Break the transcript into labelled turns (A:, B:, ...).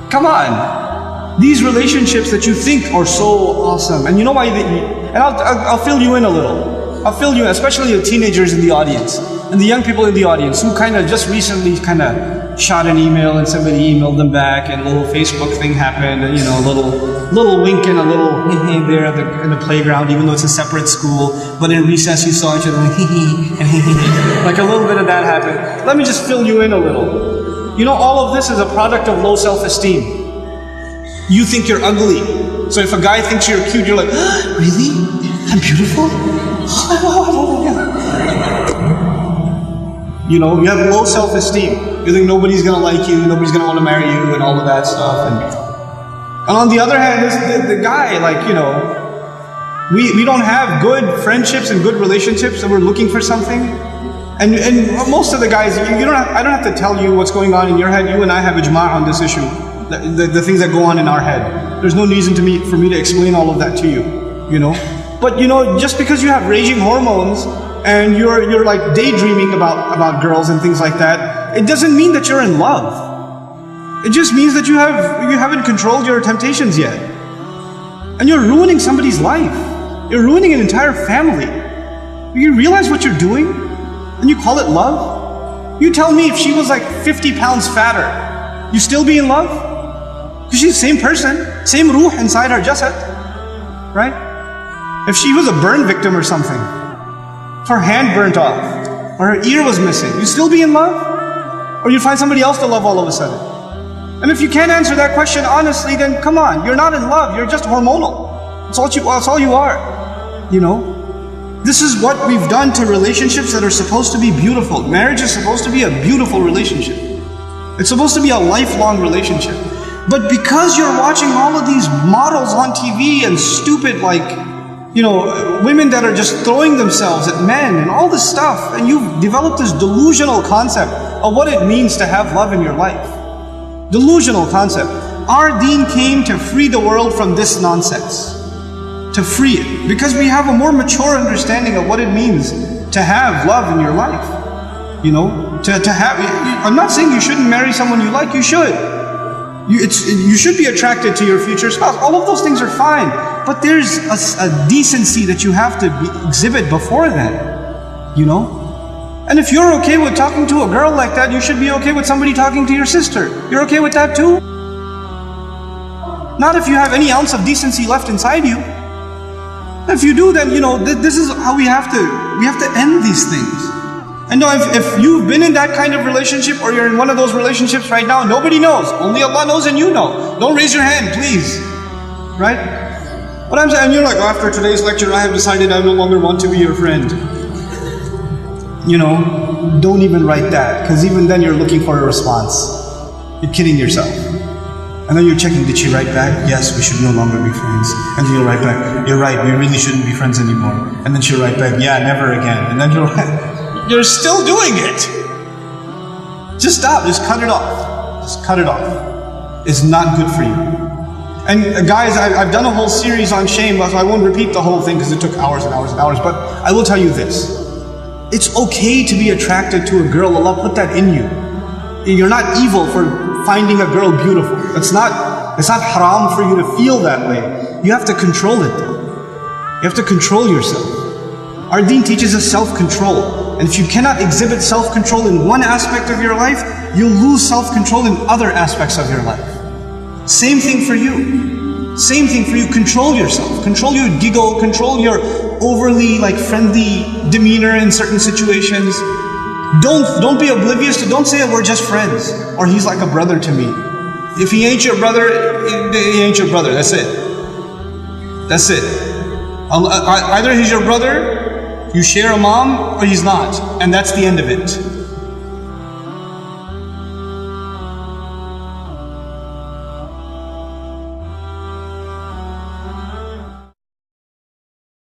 A: Come on. These relationships that you think are so awesome, and you know why? And I'll fill you in a little. I'll fill you in, especially the teenagers in the audience and the young people in the audience who kind of just recently kind of shot an email and somebody emailed them back, and a little Facebook thing happened, and a little wink and a little hee there in the playground, even though it's a separate school. But in recess, you saw each other like hee and hee, like a little bit of that happened. Let me just fill you in a little. All of this is a product of low self-esteem. You think you're ugly. So if a guy thinks you're cute, you're like, really? I'm beautiful? You have low self-esteem. You think nobody's going to like you, nobody's going to want to marry you, and all of that stuff. And on the other hand, the guy, we don't have good friendships and good relationships, and we're looking for something. And most of the guys, I don't have to tell you what's going on in your head. You and I have ijma' on this issue. The things that go on in our head. There's no reason for me to explain all of that to you. But just because you have raging hormones and you're like daydreaming about girls and things like that, it doesn't mean that you're in love. It just means that you haven't controlled your temptations yet. And you're ruining somebody's life. You're ruining an entire family. Do you realize what you're doing? And you call it love? You tell me, if she was like 50 pounds fatter, you still be in love? Because she's the same person, same ruh inside her jasad, right? If she was a burn victim or something, if her hand burnt off, or her ear was missing, you still be in love? Or you'd find somebody else to love all of a sudden? And if you can't answer that question honestly, then come on, you're not in love, you're just hormonal. That's all you are, This is what we've done to relationships that are supposed to be beautiful. Marriage is supposed to be a beautiful relationship. It's supposed to be a lifelong relationship. But because you're watching all of these models on TV and stupid women that are just throwing themselves at men and all this stuff, and you've developed this delusional concept of what it means to have love in your life. Delusional concept. Our deen came to free the world from this nonsense. To free it, because we have a more mature understanding of what it means to have love in your life. To have. I'm not saying you shouldn't marry someone you like. You should. You should be attracted to your future spouse. All of those things are fine, but there's a decency that you have to exhibit before then. And if you're okay with talking to a girl like that, you should be okay with somebody talking to your sister. You're okay with that too? Not if you have any ounce of decency left inside you. If you do, then this is how we have to end these things. And if you've been in that kind of relationship, or you're in one of those relationships right now, nobody knows. Only Allah knows, and you know. Don't raise your hand, please. Right? What I'm saying, you're like, after today's lecture, I have decided I no longer want to be your friend. Don't even write that, because even then you're looking for a response. You're kidding yourself. And then you're checking, did she write back? Yes, we should no longer be friends. And then you'll write back, you're right, we really shouldn't be friends anymore. And then she'll write back, yeah, never again. And then you're still doing it. Just stop, just cut it off. Just cut it off. It's not good for you. And guys, I've done a whole series on shame, so I won't repeat the whole thing because it took hours and hours and hours, but I will tell you this. It's okay to be attracted to a girl. Allah put that in you. You're not evil for finding a girl beautiful. It's not haram for you to feel that way. You have to control it though. You have to control yourself. Our deen teaches us self-control. And if you cannot exhibit self-control in one aspect of your life, you'll lose self-control in other aspects of your life. Same thing for you. Same thing for you. Control yourself. Control your giggle. Control your overly friendly demeanor in certain situations. Don't be oblivious to, don't say we're just friends, or he's like a brother to me. If he ain't your brother, he ain't your brother. That's it. That's it. Either he's your brother, you share a mom, or he's not. And that's the end of it.